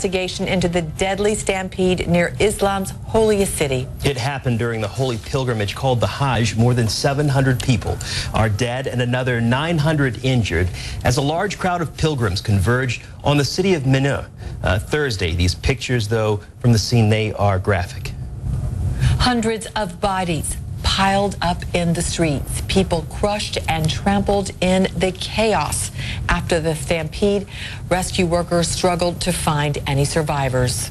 investigation into the deadly stampede near Islam's holiest city. It happened during the holy pilgrimage called the Hajj. More than 700 people are dead and another 900 injured as a large crowd of pilgrims converged on the city of Mina Thursday. These pictures, though, from the scene, they are graphic. Hundreds of bodies piled up in the streets, people crushed and trampled in the chaos. After the stampede, rescue workers struggled to find any survivors.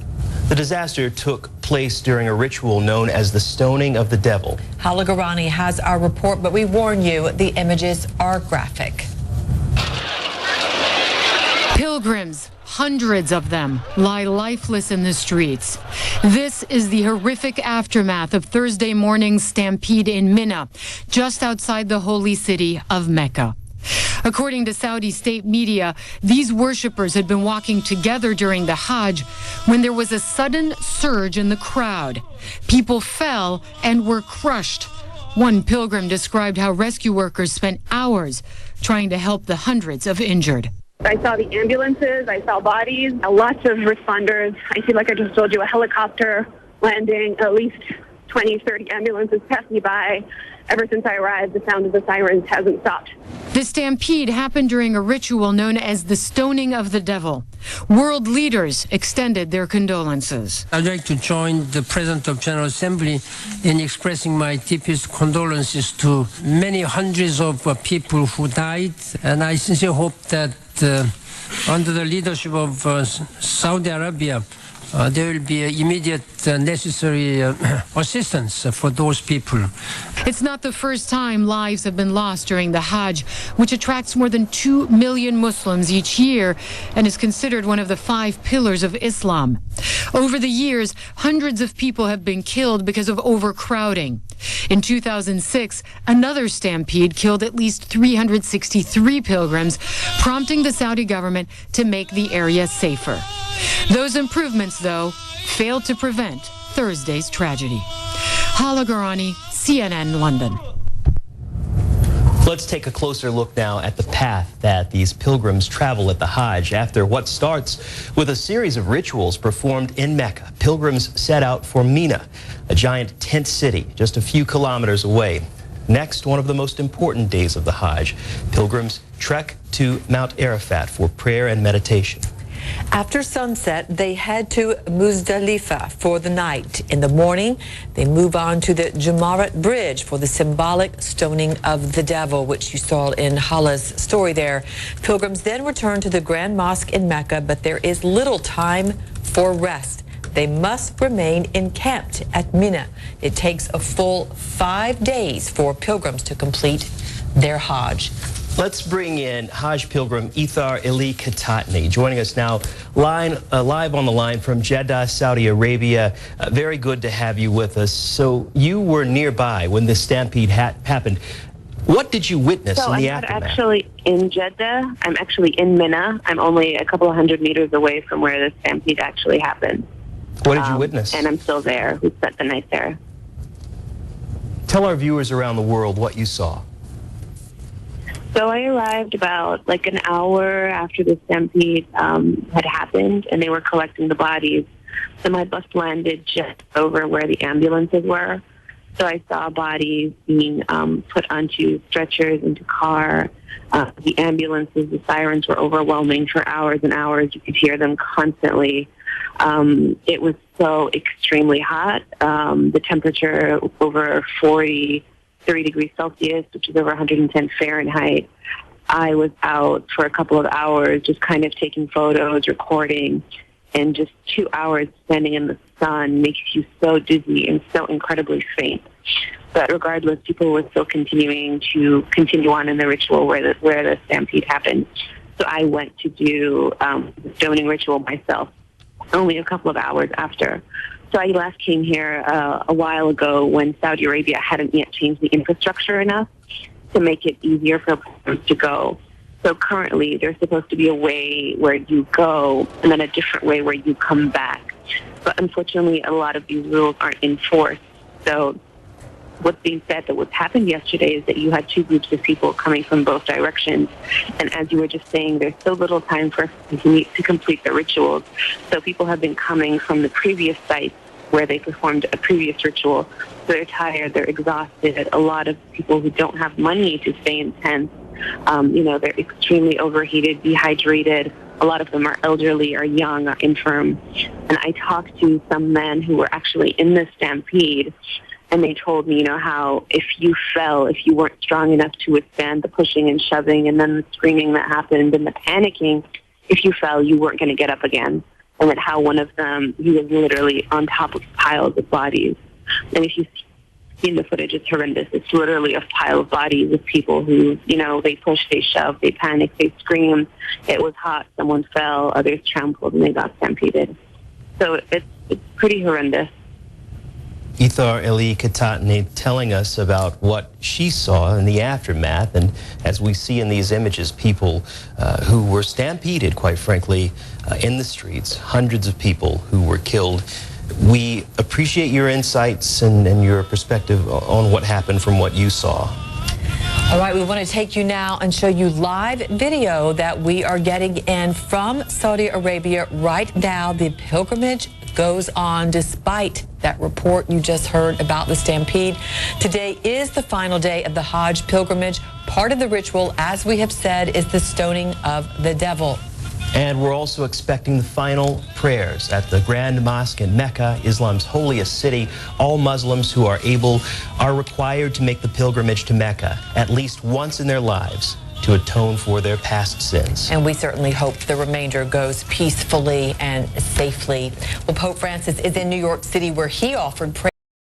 The disaster took place during a ritual known as the stoning of the devil. Hala Garani has our report, but we warn you, the images are graphic. Pilgrims, hundreds of them, lie lifeless in the streets. This is the horrific aftermath of Thursday morning's stampede in Mina, just outside the holy city of Mecca. According to Saudi state media, these worshippers had been walking together during the Hajj when there was a sudden surge in the crowd. People fell and were crushed. One pilgrim described how rescue workers spent hours trying to help the hundreds of injured. I saw the ambulances, I saw bodies, lots of responders. I feel like I just told you, a helicopter landing, at least 20, 30 ambulances passed me by. Ever since I arrived, the sound of the sirens hasn't stopped. The stampede happened during a ritual known as the stoning of the devil. World leaders extended their condolences. I'd like to join the President of General Assembly in expressing my deepest condolences to many hundreds of people who died. And I sincerely hope that under the leadership of Saudi Arabia, there will be immediate necessary assistance for those people. It's not the first time lives have been lost during the Hajj, which attracts more than 2 million Muslims each year and is considered one of the 5 pillars of Islam. Over the years, hundreds of people have been killed because of overcrowding. In 2006, another stampede killed at least 363 pilgrims, prompting the Saudi government to make the area safer. Those improvements, though, failed to prevent Thursday's tragedy. Hala Garani, CNN, London. Let's take a closer look now at the path that these pilgrims travel at the Hajj. After what starts with a series of rituals performed in Mecca, pilgrims set out for Mina, a giant tent city just a few kilometers away. Next, one of the most important days of the Hajj, pilgrims trek to Mount Arafat for prayer and meditation. After sunset, they head to Muzdalifah for the night. In the morning, they move on to the Jamarat Bridge for the symbolic stoning of the devil, which you saw in Hala's story there. Pilgrims then return to the Grand Mosque in Mecca, but there is little time for rest. They must remain encamped at Mina. It takes a full 5 days for pilgrims to complete their Hajj. Let's bring in Hajj pilgrim Ethar El-Katatney, joining us now live on the line from Jeddah, Saudi Arabia. Very good to have you with us. So you were nearby when this stampede happened. What did you witness in the aftermath? I'm not actually in Jeddah. I'm actually in Mina. I'm only a couple of hundred meters away from where the stampede actually happened. What did you witness? And I'm still there. We spent the night there. Tell our viewers around the world what you saw. So I arrived about like an hour after the stampede had happened, and they were collecting the bodies. So my bus landed just over where the ambulances were. So I saw bodies being put onto stretchers, into car. The ambulances, the sirens were overwhelming for hours and hours. You could hear them constantly. It was so extremely hot. The temperature over 30 degrees Celsius, which is over 110 Fahrenheit. I was out for a couple of hours just kind of taking photos, recording, and just 2 hours standing in the sun makes you so dizzy and so incredibly faint. But regardless, people were still continue on in the ritual where the stampede happened. So I went to do the stoning ritual myself only a couple of hours after. So I last came here a while ago when Saudi Arabia hadn't yet changed the infrastructure enough to make it easier for pilgrims to go. So currently, there's supposed to be a way where you go and then a different way where you come back. But unfortunately, a lot of these rules aren't enforced. So what's being said, that what's happened yesterday is that you had two groups of people coming from both directions. And as you were just saying, there's so little time for us to complete the rituals. So people have been coming from the previous sites where they performed a previous ritual. So they're tired, they're exhausted. A lot of people who don't have money to stay in tents, they're extremely overheated, dehydrated. A lot of them are elderly, are young, are infirm. And I talked to some men who were actually in the stampede, and they told me, how if you fell, if you weren't strong enough to withstand the pushing and shoving and then the screaming that happened and the panicking, if you fell, you weren't going to get up again. And that how one of them, he was literally on top of piles of bodies. And if you've seen the footage, it's horrendous. It's literally a pile of bodies of people who, they push, they shove, they panic, they scream. It was hot, someone fell, others trampled, and they got stampeded. So it's pretty horrendous. Ethar El-Katatney telling us about what she saw in the aftermath, and as we see in these images, people who were stampeded, quite frankly, in the streets, hundreds of people who were killed. We appreciate your insights and your perspective on what happened from what you saw. All right, we want to take you now and show you live video that we are getting in from Saudi Arabia right now. The pilgrimage goes on despite that report you just heard about the stampede. Today is the final day of the Hajj pilgrimage. Part of the ritual, as we have said, is the stoning of the devil. And we're also expecting the final prayers at the Grand Mosque in Mecca, Islam's holiest city. All Muslims who are able are required to make the pilgrimage to Mecca at least once in their lives to atone for their past sins. And we certainly hope the remainder goes peacefully and safely. Well, Pope Francis is in New York City, where he offered prayer